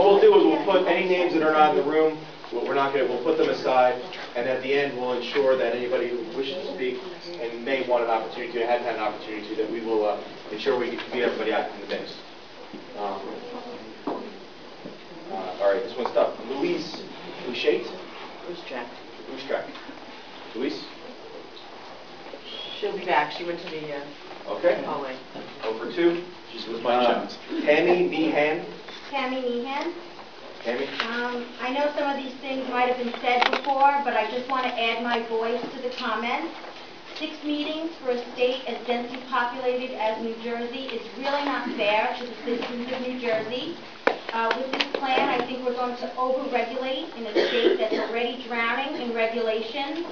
we'll do is we'll put any names that are not in the room. We'll put them aside, and at the end we'll ensure that anybody who wishes to speak and may want an opportunity to, hadn't had an opportunity to, that we will ensure we get everybody out in the mix. All right, this one's tough. Louise Bouchette? Bouchette. Louise? She'll be back. She went to the hallway. Over 2. She was my chance. Tammy Meehan. Tammy Meehan. Tammy? I know some of these things might have been said before, but I just want to add my voice to the comments. 6 meetings for a state as densely populated as New Jersey is really not fair to the citizens of New Jersey. With this plan, I think we're going to over-regulate in a state that's already drowning in regulations.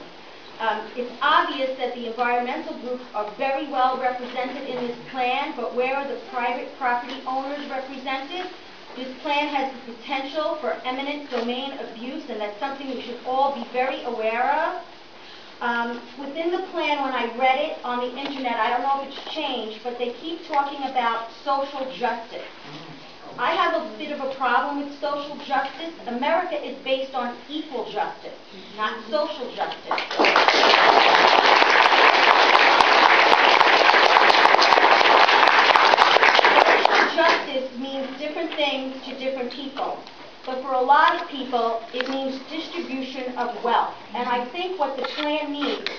It's obvious that the environmental groups are very well represented in this plan, but where are the private property owners represented? This plan has the potential for eminent domain abuse, and that's something we should all be very aware of. Within the plan, when I read it on the internet, I don't know if it's changed, but they keep talking about social justice. I have a bit of a problem with social justice. America is based on equal justice, not social justice. Social justice means different things to different people. But for a lot of people, it means distribution of wealth. And I think what the plan needs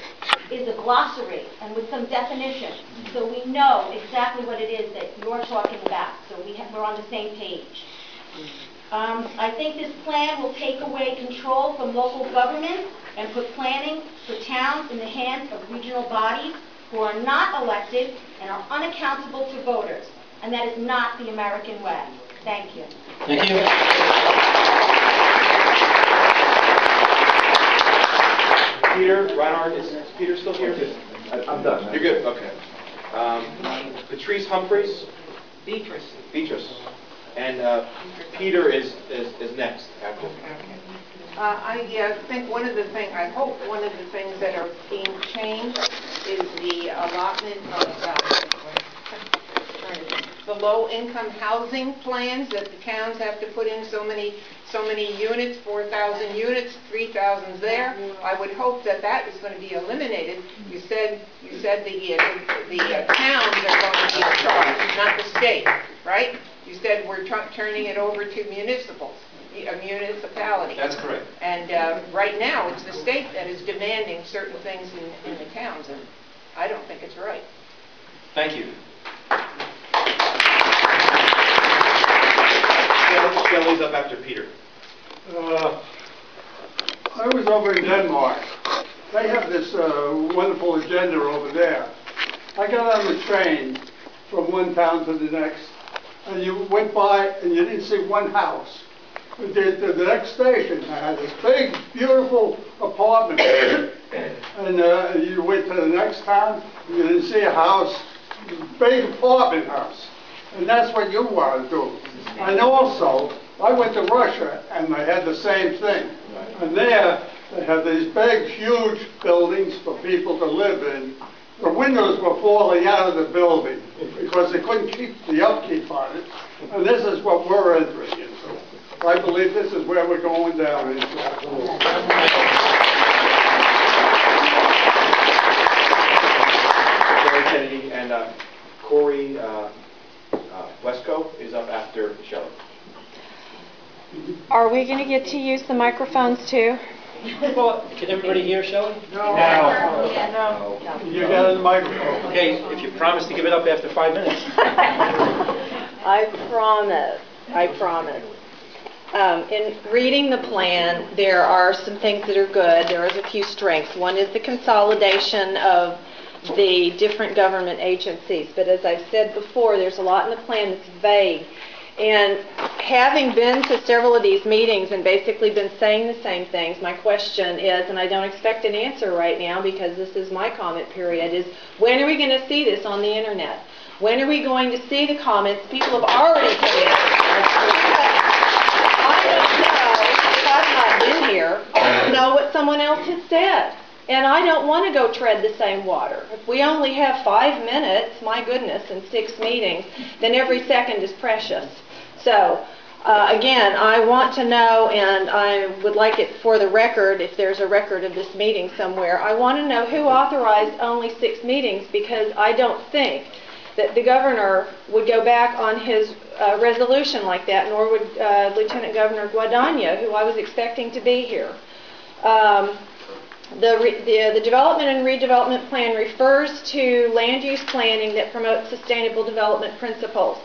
is a glossary and with some definitions, so we know exactly what it is that you're talking about, so we're on the same page. I think this plan will take away control from local government and put planning for towns in the hands of regional bodies who are not elected and are unaccountable to voters. And that is not the American way. Thank you. Thank you. Peter Reinhardt, is Peter still here? I'm done. You're good? Okay. Patrice Humphreys? Beatrice. And Peter is next after. I think I hope one of the things that are being changed is the allotment of the low-income housing plans that the towns have to put in so many units, 4,000 units, 3,000 there. I would hope that is going to be eliminated. You said the towns are going to be in charge, not the state, right? You said we're turning it over to a municipality. That's correct. And right now, it's the state that is demanding certain things in the towns, and I don't think it's right. Thank you. Shelley's up after Peter. I was over in Denmark. They have this wonderful agenda over there. I got on the train from one town to the next, and you went by and you didn't see one house. The next station had this big, beautiful apartment, and you went to the next town, and you didn't see a house, big apartment house, and that's what you want to do. And also, I went to Russia, and they had the same thing. And there, they had these big, huge buildings for people to live in. The windows were falling out of the building because they couldn't keep the upkeep on it. And this is what we're entering into. I believe this is where we're going down into. Corey Kennedy and Corey Wesco is up after Shelley. Are we going to get to use the microphones too? Well, can everybody hear Shelley? No. You got the microphone. Okay, if you promise to give it up after 5 minutes. I promise. In reading the plan, there are some things that are good. There is a few strengths. One is the consolidation of the different government agencies. But as I've said before, there's a lot in the plan that's vague. And having been to several of these meetings and basically been saying the same things, my question is, and I don't expect an answer right now because this is my comment period, is when are we going to see this on the internet? When are we going to see the comments people have already put in? I don't know, if I've not been here, I don't know what someone else has said. And I don't want to go tread the same water. If we only have 5 minutes, my goodness, in 6 meetings, then every second is precious. So Again, I want to know, and I would like it for the record, if there's a record of this meeting somewhere, I want to know who authorized only 6 meetings, because I don't think that the governor would go back on his resolution like that, nor would Lieutenant Governor Guadagno, who I was expecting to be here. The development and redevelopment plan refers to land use planning that promotes sustainable development principles.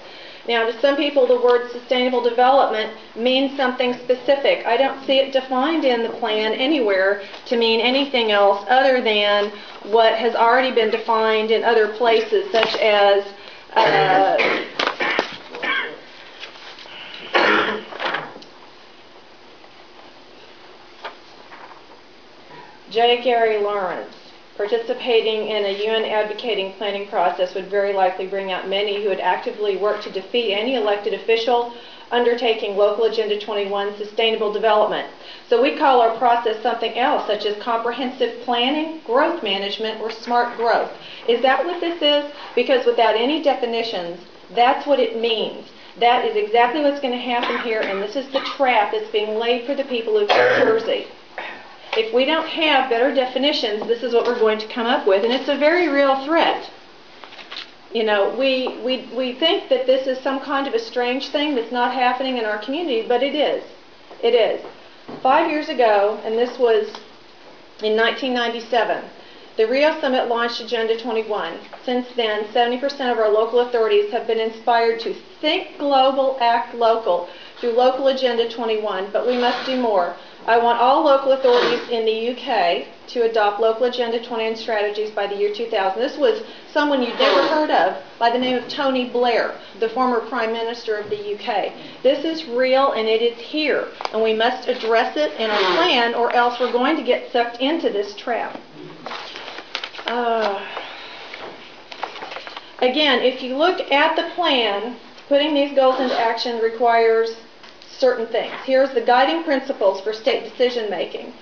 Now, to some people, the word sustainable development means something specific. I don't see it defined in the plan anywhere to mean anything else other than what has already been defined in other places, such as J. Gary Lawrence. Participating in a UN advocating planning process would very likely bring out many who would actively work to defeat any elected official undertaking local Agenda 21 sustainable development. So we call our process something else, such as comprehensive planning, growth management, or smart growth. Is that what this is? Because without any definitions, that's what it means. That is exactly what's going to happen here, and this is the trap that's being laid for the people of New Jersey. If we don't have better definitions, this is what we're going to come up with, and it's a very real threat. You know, we think that this is some kind of a strange thing that's not happening in our community, but it is. It is. 5 years ago, and this was in 1997, the Rio Summit launched Agenda 21. Since then, 70% of our local authorities have been inspired to think global, act local through Local Agenda 21, but we must do more. I want all local authorities in the UK to adopt Local Agenda 21 strategies by the year 2000. This was someone you'd never heard of by the name of Tony Blair, the former Prime Minister of the UK. This is real, and it is here, and we must address it in our plan, or else we're going to get sucked into this trap. Again, if you look at the plan, putting these goals into action requires certain things. Here's the guiding principles for state decision making.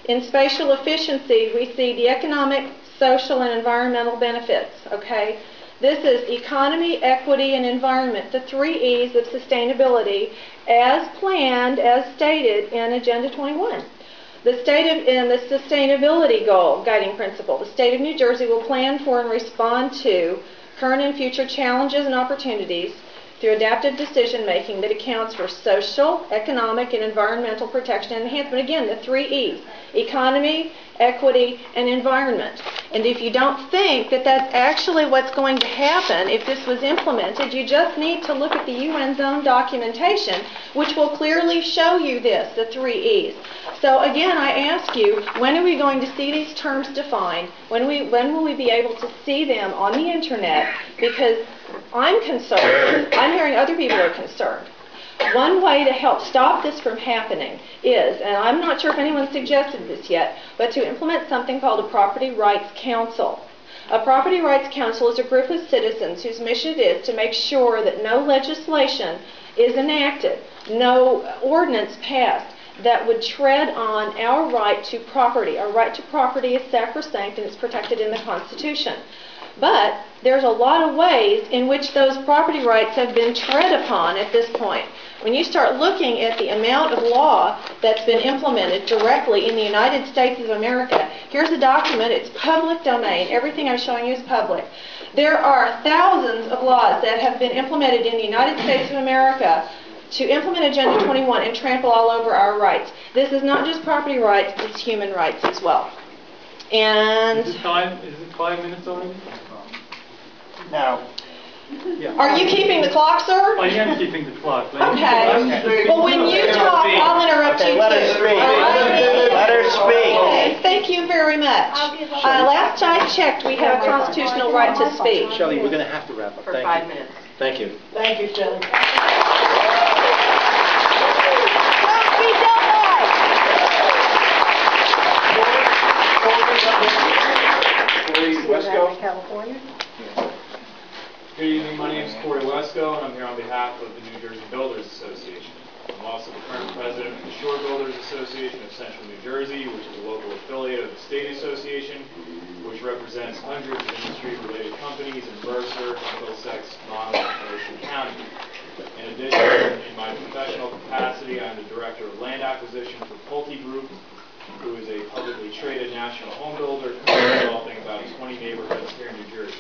In spatial efficiency, we see the economic, social, and environmental benefits. Okay? This is economy, equity, and environment, the 3 E's of sustainability as planned, as stated in Agenda 21. The sustainability goal, guiding principle. The state of New Jersey will plan for and respond to current and future challenges and opportunities through adaptive decision-making that accounts for social, economic, and environmental protection and enhancement. Again, the 3 E's, economy, equity, and environment. And if you don't think that that's actually what's going to happen if this was implemented, you just need to look at the UN's own documentation, which will clearly show you this, the 3 E's. So again, I ask you, when are we going to see these terms defined? When will we be able to see them on the internet? Because I'm concerned. I'm hearing other people are concerned. One way to help stop this from happening is, and I'm not sure if anyone suggested this yet, but to implement something called a Property Rights Council. A Property Rights Council is a group of citizens whose mission it is to make sure that no legislation is enacted, no ordinance passed that would tread on our right to property. Our right to property is sacrosanct, and it's protected in the Constitution. But there's a lot of ways in which those property rights have been tread upon at this point. When you start looking at the amount of law that's been implemented directly in the United States of America, here's a document, it's public domain, everything I'm showing you is public. There are thousands of laws that have been implemented in the United States of America to implement Agenda 21 and trample all over our rights. This is not just property rights, it's human rights as well. And is it 5 minutes already? No. Yeah. Are you keeping the clock, sir? I am keeping the clock. Okay. Well, when you talk, I'll interrupt you too. Let her speak. Let her speak. Okay, thank you very much. Last I checked, we have a constitutional right to speak. Shelley, we're going to have to wrap up. For Thank 5 you. minutes. Thank you. Thank you, Shelley. Don't be done. California. Good evening, my name is Corey Wesco, and I'm here on behalf of the New Jersey Builders Association. I'm also the current president of the Shore Builders Association of Central New Jersey, which is a local affiliate of the State Association, which represents hundreds of industry-related companies in Mercer, Middlesex, Monmouth, and Ocean County. In addition, in my professional Director of Land Acquisition for Pulte Group, who is a publicly traded national home builder currently developing about 20 neighborhoods here in New Jersey.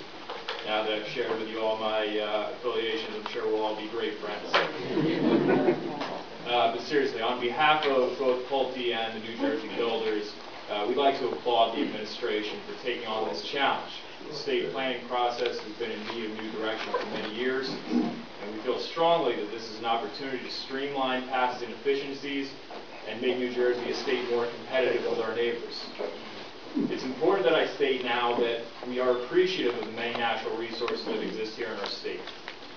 Now that I've shared with you all my affiliations, I'm sure we'll all be great friends. But seriously, on behalf of both Pulte and the New Jersey builders, we'd like to applaud the administration for taking on this challenge. The state planning process has been in need of new direction for many years, and we feel strongly that this is an opportunity to streamline past inefficiencies and make New Jersey a state more competitive with our neighbors. It's important that I state now that we are appreciative of the many natural resources that exist here in our state.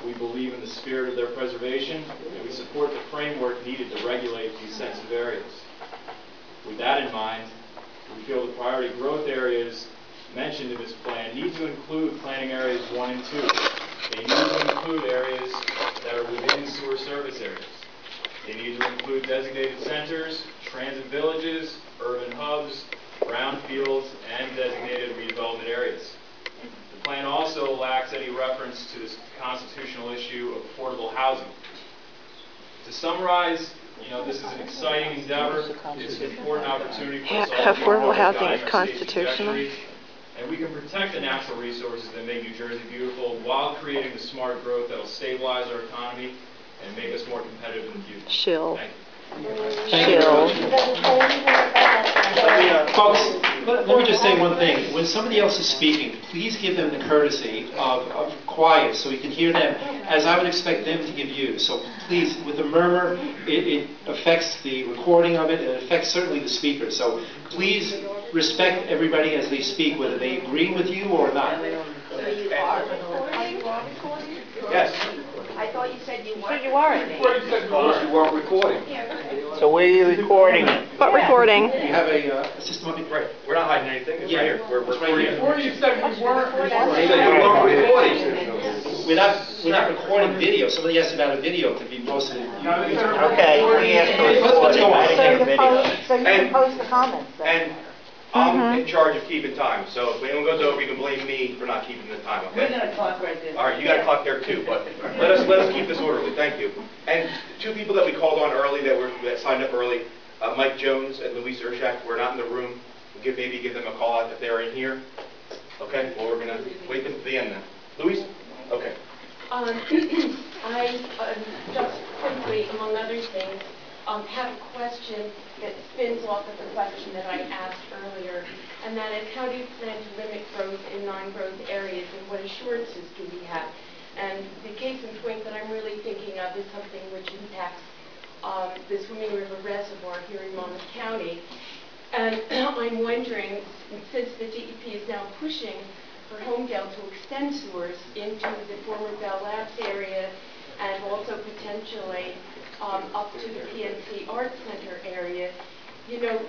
We believe in the spirit of their preservation, and we support the framework needed to regulate these sensitive areas. With that in mind, we feel the priority growth areas mentioned in this plan need to include planning areas 1 and 2. They need to include areas that are within sewer service areas. They need to include designated centers, transit villages, urban hubs, brownfields, and designated redevelopment areas. The plan also lacks any reference to this constitutional issue of affordable housing. To summarize, this is an exciting endeavor. It's an important opportunity for us all to be part of housing is guiding our state's constitutional. trajectory. And we can protect the natural resources that make New Jersey beautiful while creating the smart growth that will stabilize our economy and make us more competitive in the future. Shill. Thank you. Shill. Folks, let me just say one thing. When somebody else is speaking, please give them the courtesy of quiet so we can hear them as I would expect them to give you. So please, with the murmur, it affects the recording of it, and it affects certainly the speaker. So please respect everybody as they speak, whether they agree with you or not. So you are recording? Yes. I thought you said you weren't. You weren't. You weren't recording. So where are you recording? What recording? We have a system of Right. We're not hiding anything. It's right here. We're right here. Before you said we weren't We're not recording video. Somebody asked about a video to be posted. Okay, we asked to record it, I didn't get a video. So you can post the comments then. And I'm in charge of keeping time, so if anyone goes over, you can blame me for not keeping the time, okay? We're gonna clock right there. All right, you got a clock there too, but let us keep this orderly, thank you. And 2 people that we called on early that signed up early, Mike Jones and Luis Urshak, were not in the room. We'll maybe give them a call out if they're in here. Okay, well, we're gonna wait them to the end then. Luis? Okay. I just simply, among other things, have a question that spins off of the question that I asked earlier, and that is, how do you plan to limit growth in non-growth areas, and what assurances do we have? And the case in point that I'm really thinking of is something which impacts the Swimming River Reservoir here in Monmouth County. And I'm wondering, since the DEP is now pushing for Homedale to extend sewers into the former Bell Labs area and also potentially up to the PNC Arts Center area,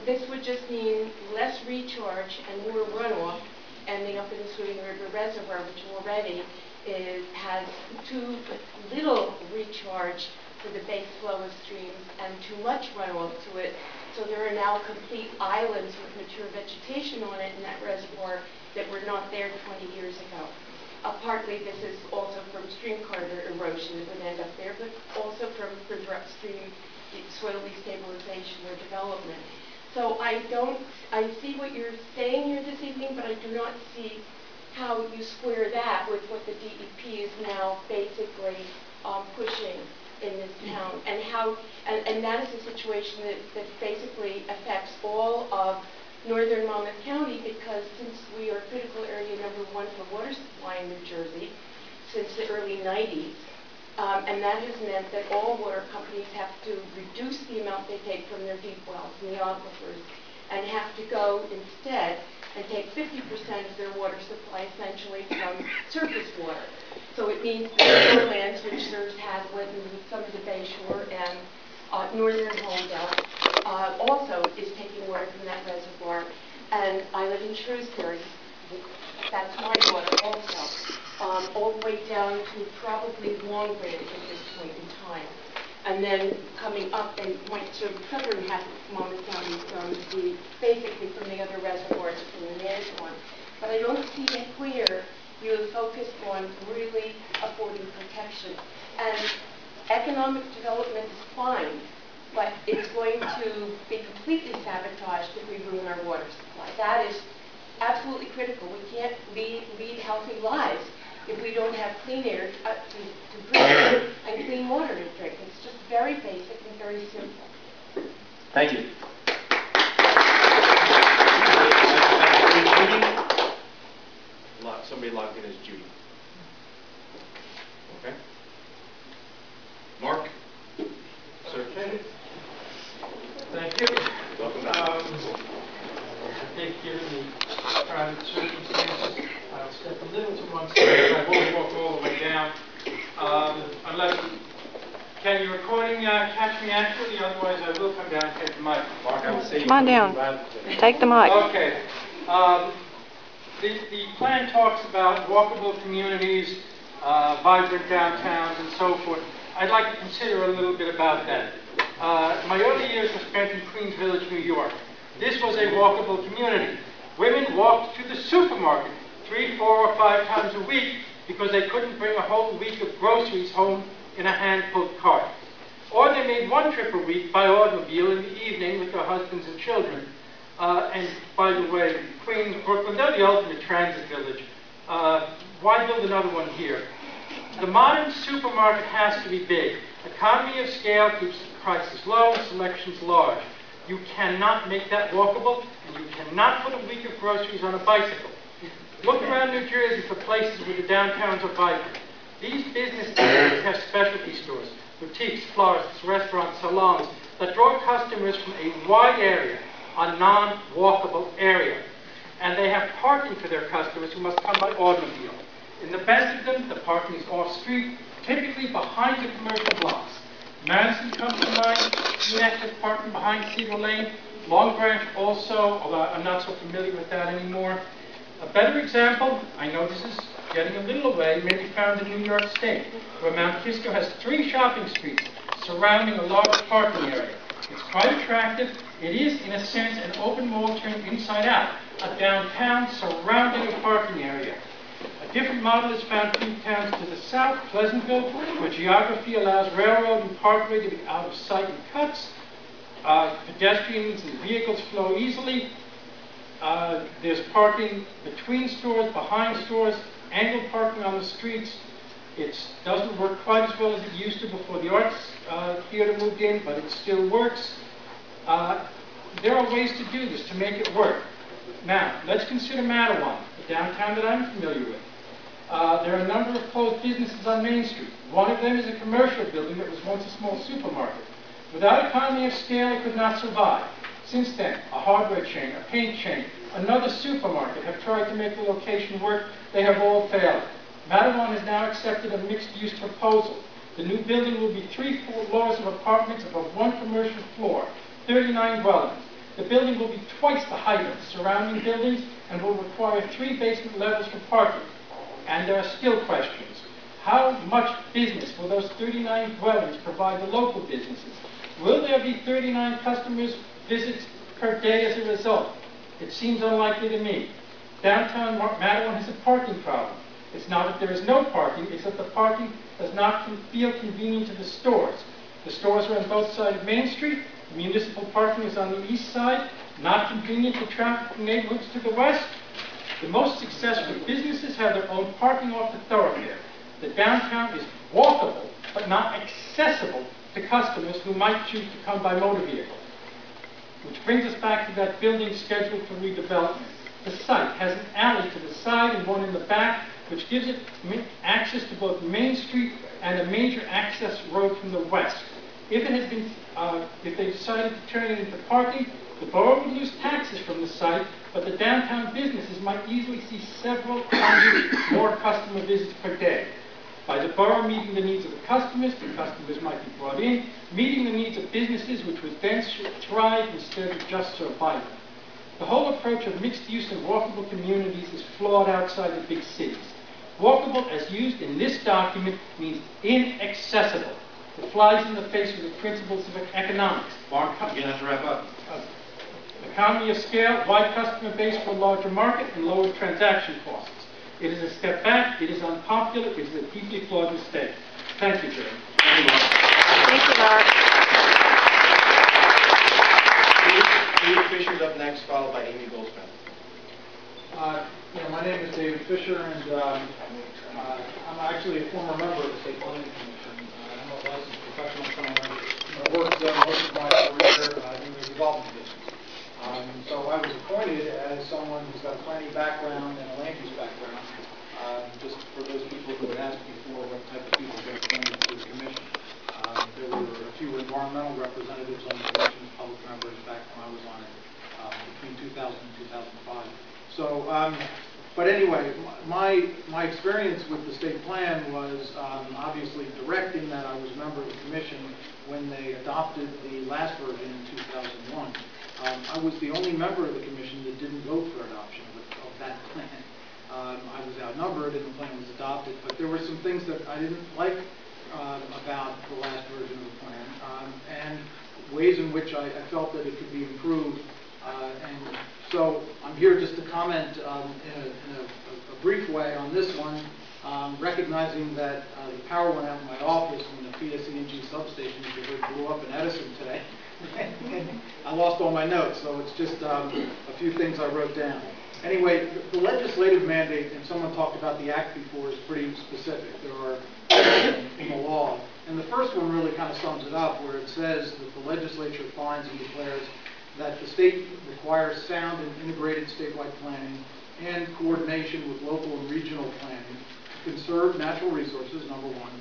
this would just mean less recharge and more runoff ending up in the Swimming River Reservoir, which already has too little recharge for the base flow of streams and too much runoff to it. So there are now complete islands with mature vegetation on it in that reservoir that were not there 20 years ago. Partly this is also from stream corridor erosion that would end up there, but also from further upstream soil destabilization or development. So I see what you're saying here this evening, but I do not see how you square that with what the DEP is now basically pushing in this town, and that is a situation that basically affects all of northern Monmouth County, because since we are critical area #1 for water supply in New Jersey since the early 90s, and that has meant that all water companies have to reduce the amount they take from their deep wells and the aquifers, and have to go instead and take 50% of their water supply essentially from surface water. So it means the shorelands, which serves Hazlet and some of the Bay Shore and northern Homedale, also is taking water from that reservoir. And I live in Shrewsbury. That's my water also. All the way down to probably Long Bridge at this point in time. And then coming up and went to southern half of Monmouth County basically from the other reservoirs from the Nantucket. But I don't see that where you have focused on really affording protection. And economic development is fine, but it's going to be completely sabotaged if we ruin our water supply. That is absolutely critical. We can't lead healthy lives if we don't have clean air to breathe and clean water to drink. It's just very basic and very simple. Thank you. Somebody logged in as Judy. Okay. Mark? Sir? Thank you. Welcome back. I think given the private circumstances, I'll step a little to one side. I won't walk all the way down. Unless, can your recording catch me accurately? Otherwise, I will come down and take the mic. Mark, I would say Come on down. Take the mic. Okay. The plan talks about walkable communities, vibrant downtowns, and so forth. I'd like to consider a little bit about that. My early years were spent in Queens Village, New York. This was a walkable community. Women walked to the supermarket 3, 4, or 5 times a week because they couldn't bring a whole week of groceries home in a hand-pulled cart. Or they made one trip a week by automobile in the evening with their husbands and children. And by the way, Queens, Brooklyn, they're the ultimate transit village. Why build another one here? The modern supermarket has to be big. Economy of scale keeps prices low and selections large. You cannot make that walkable, and you cannot put a week of groceries on a bicycle. Look around New Jersey for places where the downtowns are vibrant. These business districts have specialty stores, boutiques, florists, restaurants, salons that draw customers from a wide area, a non-walkable area. And they have parking for their customers who must come by automobile. In the best of them, the parking is off-street, typically behind the commercial blocks. Madison comes to mind, inactive parking behind Cedar Lane, Long Branch also, although I'm not so familiar with that anymore. A better example, I know this is getting a little away, may be found in New York State, where Mount Kisco has 3 shopping streets surrounding a large parking area. It's quite attractive. It is, in a sense, an open mall turned inside out, a downtown surrounding a parking area. A different model is found 2 towns to the south, Pleasantville, where geography allows railroad and parkway to be out of sight in cuts. Pedestrians and vehicles flow easily. There's parking between stores, behind stores, angled parking on the streets. It doesn't work quite as well as it used to before the arts theater moved in, but it still works. There are ways to do this, to make it work. Now, let's consider Mattawan, the downtown that I'm familiar with. There are a number of closed businesses on Main Street. One of them is a commercial building that was once a small supermarket. Without economy of scale, it could not survive. Since then, a hardware chain, a paint chain, another supermarket have tried to make the location work. They have all failed. Mattawan has now accepted a mixed-use proposal. The new building will be 3 floors of apartments above 1 commercial floor, 39 dwellings. The building will be twice the height of the surrounding buildings and will require 3 basement levels for parking. And there are still questions. How much business will those 39 dwellings provide the local businesses? Will there be 39 customers visits per day as a result? It seems unlikely to me. Downtown Mattawan has a parking problem. It's not that there is no parking, it's that the parking does not feel convenient to the stores. The stores are on both sides of Main Street. Municipal parking is on the east side, not convenient to traffic from neighborhoods to the west. The most successful businesses have their own parking off the thoroughfare. The downtown is walkable, but not accessible to customers who might choose to come by motor vehicle. Which brings us back to that building scheduled for redevelopment. The site has an alley to the side and one in the back, which gives it access to both Main Street and a major access road from the west. If they decided to turn it into parking, the borough would lose taxes from the site, but the downtown businesses might easily see several hundred more customer visits per day. By the borough meeting the needs of the customers might be brought in, meeting the needs of businesses which would then thrive instead of just survival. The whole approach of mixed use and walkable communities is flawed outside of big cities. Walkable, as used in this document, means inaccessible. It flies in the face of the principles of economics. Mark, you're going to have to wrap up. Economy of scale, wide customer base for a larger market, and lower transaction costs. It is a step back, it is unpopular, it is a deeply flawed mistake. Thank you, Jerry. Thank you, Mark. Fisher, and I'm actually a former member of the State Planning Commission. I'm a licensed professional planner. I worked most of my career in the development business. So I was appointed as someone who's got a planning background and a land use background, just for those people who had asked before what type of people get appointed to the commission. There were a few environmental representatives on the commission, public members back when I was on it, between 2000 and 2005. So, but anyway, my experience with the state plan was obviously directing that. I was a member of the commission when they adopted the last version in 2001. I was the only member of the commission that didn't vote for adoption of that plan. I was outnumbered and the plan was adopted, but there were some things that I didn't like about the last version of the plan, and ways in which I felt that it could be improved. And so I'm here just to comment in a brief way on this one, recognizing that the power went out in my office when the PSE&G substation blew up in Edison today. I lost all my notes, so it's just a few things I wrote down. Anyway, the legislative mandate, and someone talked about the act before, is pretty specific. There are in the law. And the first one really kind of sums it up, where it says that the legislature finds and declares that the state requires sound and integrated statewide planning and coordination with local and regional planning to conserve natural resources, number one,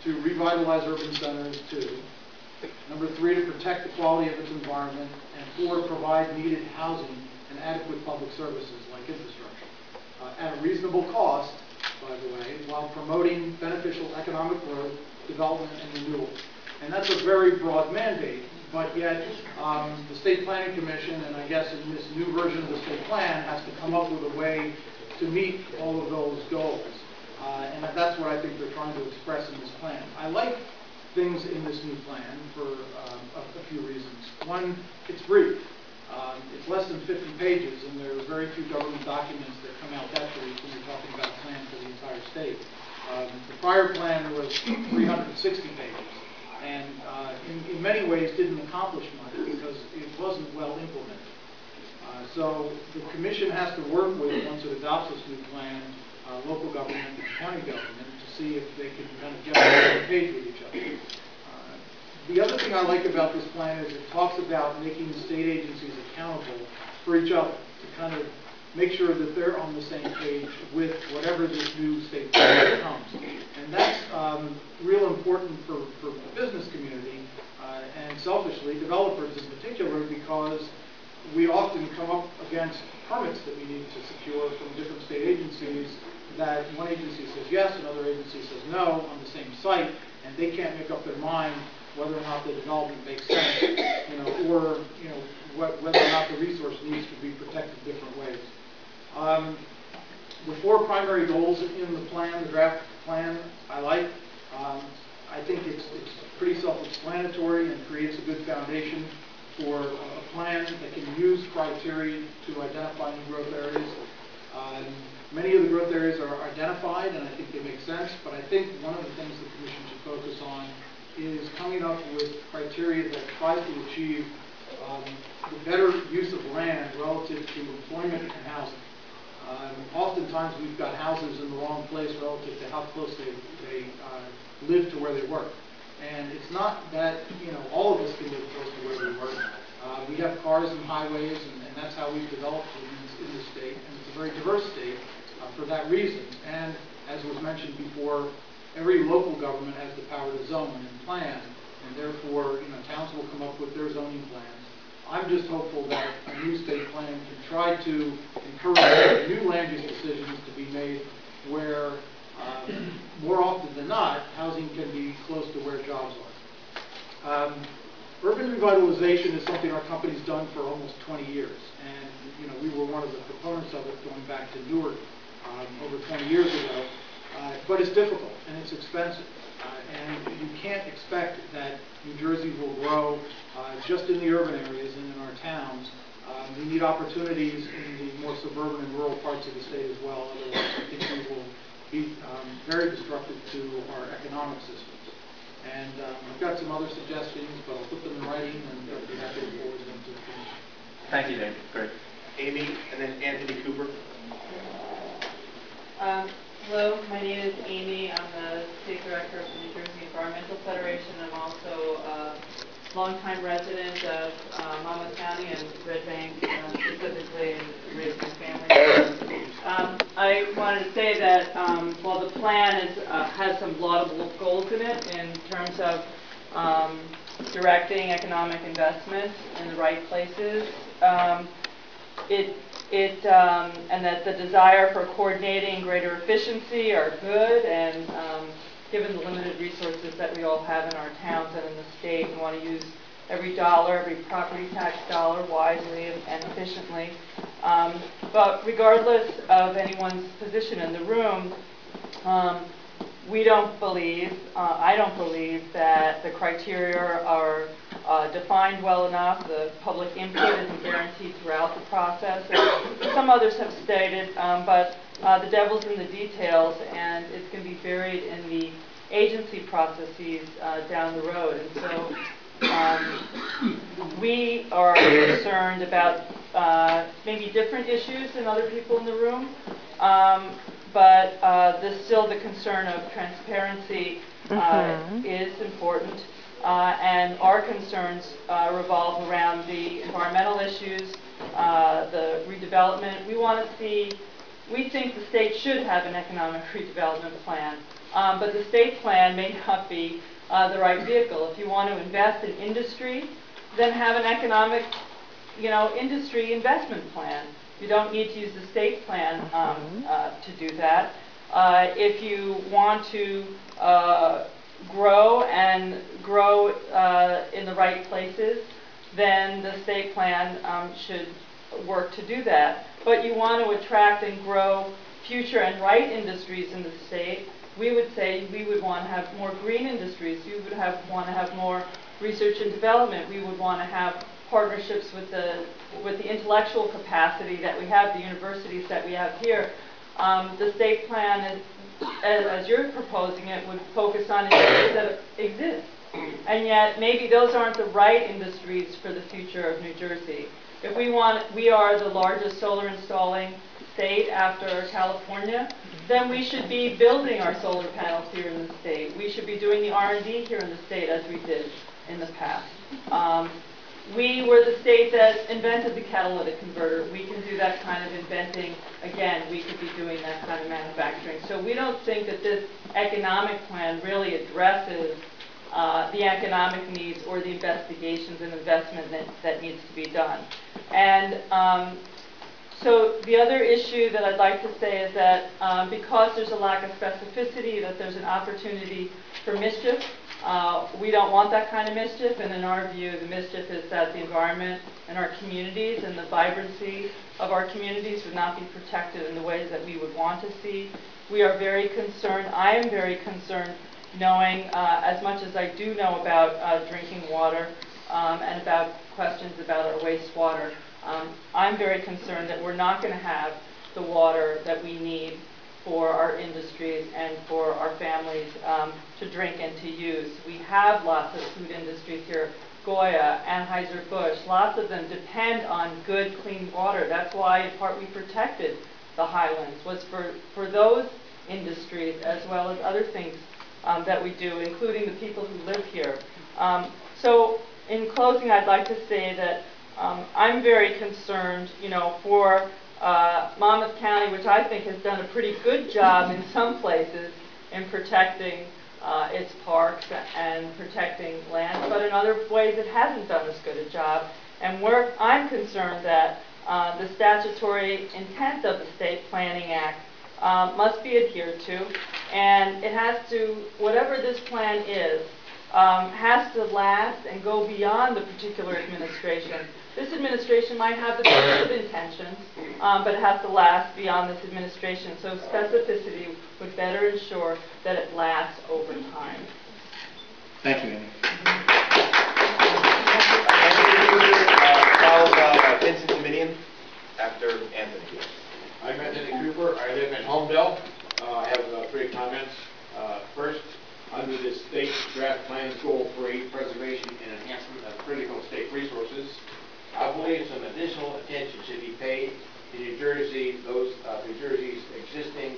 to revitalize urban centers, two, number three, to protect the quality of its environment, and four, provide needed housing and adequate public services like infrastructure at a reasonable cost, by the way, while promoting beneficial economic growth, development, and renewal. And that's a very broad mandate, but yet the State Planning Commission, and I guess in this new version of the state plan, has to come up with a way to meet all of those goals. And that's what I think they're trying to express in this plan. I like things in this new plan for a few reasons. One, it's brief. It's less than 50 pages, and there are very few government documents that come out that brief when you're talking about a plan for the entire state. The prior plan was 360 pages, and in many ways didn't accomplish much because it wasn't well implemented. So the commission has to work with, once it adopts this new plan, local government and county government to see if they can kind of get on the same page with each other. The other thing I like about this plan is it talks about making state agencies accountable for each other to kind of make sure that they're on the same page with whatever this new state plan becomes. And that's real important for the business community and selfishly, developers in particular, because we often come up against permits that we need to secure from different state agencies that one agency says yes, another agency says no on the same site, and they can't make up their mind whether or not the development makes sense, or whether or not the resource needs to be protected different ways. The four primary goals in the plan, the draft plan, I like. I think it's pretty self-explanatory and creates a good foundation for a plan that can use criteria to identify new growth areas. Many of the growth areas are identified, and I think they make sense, but I think one of the things the Commission should focus on is coming up with criteria that tries to achieve the better use of land relative to employment and housing. Oftentimes we've got houses in the wrong place relative to how close they live to where they work. And it's not that, all of us can live close to where we work. We have cars and highways, and that's how we've developed in the state. And it's a very diverse state for that reason. And as was mentioned before, every local government has the power to zone and plan, and therefore, towns will come up with their zoning plans. I'm just hopeful that a new state plan can try to encourage new land use decisions to be made where, more often than not, housing can be close to where jobs are. Urban revitalization is something our company's done for almost 20 years, and we were one of the proponents of it going back to Newark over 20 years ago. But it's difficult and it's expensive, and you can't expect that New Jersey will grow just in the urban areas and in our towns. We need opportunities in the more suburban and rural parts of the state as well. Otherwise, I think we will be very destructive to our economic systems. And I've got some other suggestions, but I'll put them in writing and I'll be happy to forward them to the Commission. Thank you, Dave. Great. Amy, and then Anthony Cooper. Hello, my name is Amy. I'm the State Director of the New Jersey Environmental Federation. I'm also a longtime resident of Monmouth County and Red Bank, specifically, and raised my family. I wanted to say that while the plan has some laudable goals in it in terms of directing economic investment in the right places, and that the desire for coordinating and greater efficiency are good, and given the limited resources that we all have in our towns and in the state, we want to use every dollar, every property tax dollar wisely and efficiently. But regardless of anyone's position in the room, we don't believe, I don't believe that the criteria are defined well enough. The public input isn't guaranteed throughout the process. And some others have stated, but the devil's in the details, and it's going to be buried in the agency processes down the road. And so we are concerned about maybe different issues than other people in the room. But there's still the concern of transparency is important, and our concerns revolve around the environmental issues, the redevelopment. We think the state should have an economic redevelopment plan, but the state plan may not be the right vehicle. If you want to invest in industry, then have an economic, industry investment plan. You don't need to use the state plan to do that. If you want to grow in the right places, then the state plan should work to do that. But you want to attract and grow future and right industries in the state, we would say we would want to have more green industries. We would want to have more research and development. We would want to have partnerships with the intellectual capacity that we have, the universities that we have here. The state plan, as you're proposing it, would focus on industries that exist. And yet, maybe those aren't the right industries for the future of New Jersey. If we are the largest solar installing state after California, then we should be building our solar panels here in the state. We should be doing the R&D here in the state as we did in the past. We were the state that invented the catalytic converter. We can do that kind of inventing. Again, we could be doing that kind of manufacturing. So we don't think that this economic plan really addresses the economic needs or the investigations and investment that needs to be done. And so the other issue that I'd like to say is that because there's a lack of specificity, that there's an opportunity for mischief. We don't want that kind of mischief, and in our view, the mischief is that the environment and our communities and the vibrancy of our communities would not be protected in the ways that we would want to see. We are very concerned, I am very concerned, knowing as much as I do know about drinking water and about questions about our wastewater. I'm very concerned that we're not going to have the water that we need for our industries and for our families to drink and to use. We have lots of food industries here. Goya, Anheuser-Busch, lots of them depend on good, clean water. That's why, in part, we protected the highlands, was for those industries as well as other things that we do, including the people who live here. So, in closing, I'd like to say that I'm very concerned, for Monmouth County, which I think has done a pretty good job in some places in protecting its parks and protecting land, but in other ways it hasn't done as good a job. And I'm concerned that the statutory intent of the State Planning Act must be adhered to, and it has to, whatever this plan is, has to last and go beyond the particular administration. This administration might have the best of intentions, but it has to last beyond this administration. So specificity would better ensure that it lasts over time. Thank you, Amy. Followed by Vincent Dominion after Anthony. I'm Anthony Cooper. I live in Handheld. I have 3 comments. First, under the state draft plan's goal for aid, preservation, and enhancement of critical state resources, I believe some additional attention should be paid to New Jersey's existing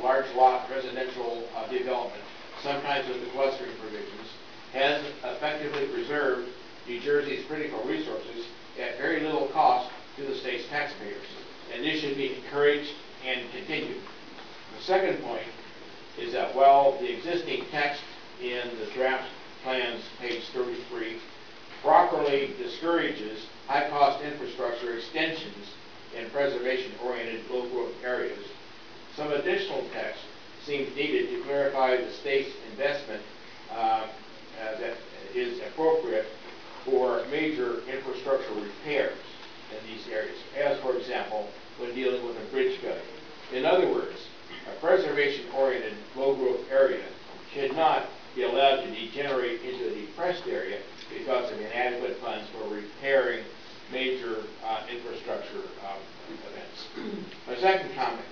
large lot residential development, sometimes with the clustering provisions, has effectively preserved New Jersey's critical resources at very little cost to the state's taxpayers. And this should be encouraged and continued. The second point is that while the existing text in the draft plans, page 33, properly discourages high-cost infrastructure extensions in preservation-oriented low-growth areas, some additional text seems needed to clarify the state's investment that is appropriate for major infrastructure repairs in these areas, as, for example, when dealing with a bridge cutting. In other words, a preservation-oriented low-growth area should not be allowed to degenerate into a depressed area because of inadequate funds for repairing major infrastructure events. My second comment,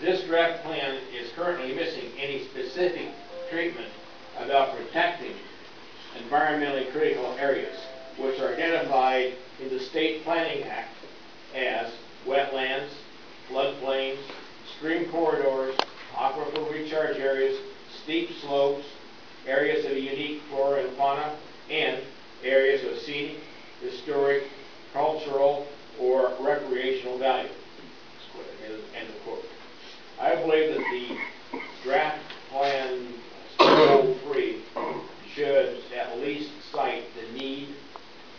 this draft plan is currently missing any specific treatment about protecting environmentally critical areas, which are identified in the State Planning Act as wetlands, floodplains, stream corridors, aquifer recharge areas, steep slopes, areas of unique flora and fauna, and areas of scenic, historic, cultural, or recreational value. End of quote. I believe that the draft plan, goal 3, should at least cite the need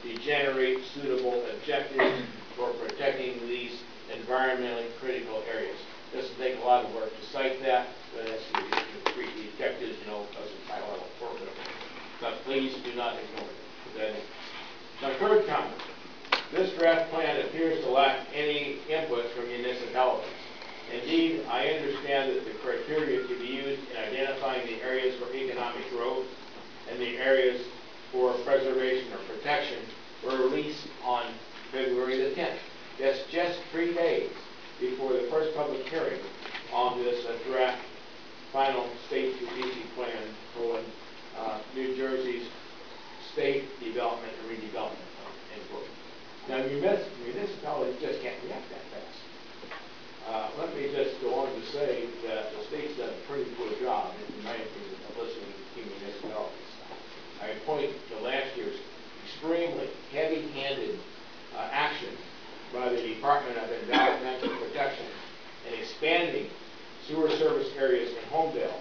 to generate suitable objectives for protecting these environmentally critical areas. This will take a lot of work to cite that, but that's the objectives, as a title of the program. But please do not ignore it. My third comment, this draft plan appears to lack any input from municipalities. Indeed, I understand that the criteria to be used in identifying the areas for economic growth and the areas for preservation or protection were released on February the 10th. That's just 3 days before the first public hearing on this draft final state strategic plan for New Jersey's state development and redevelopment. End quote. Now, municipalities just can't react that fast. Let me just go on to say that the state's done a pretty poor job, in my opinion, of listening to municipalities. I point to last year's extremely heavy-handed action by the Department of Environmental Protection in expanding sewer service areas in Homedale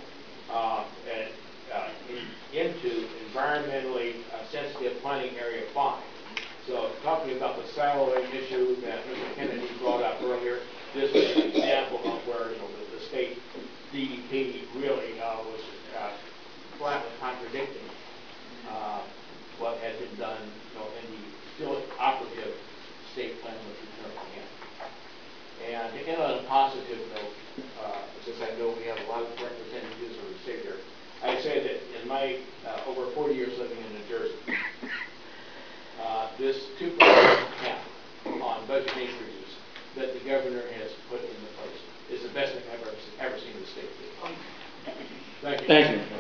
into environmentally sensitive planning area 5. So talking about the siloing issue that Mr. Kennedy brought up earlier, this is an example of where the state DEP really was flatly contradicting what had been done in the still operative state plan which we currently have. And to end on a positive note, since I know we have a lot of representatives who are sit here, I say that in my over 40 years living in New Jersey, this 2% cap on budget increases that the governor has put into place is the best thing I've ever seen in the state. Thank you. Thank you.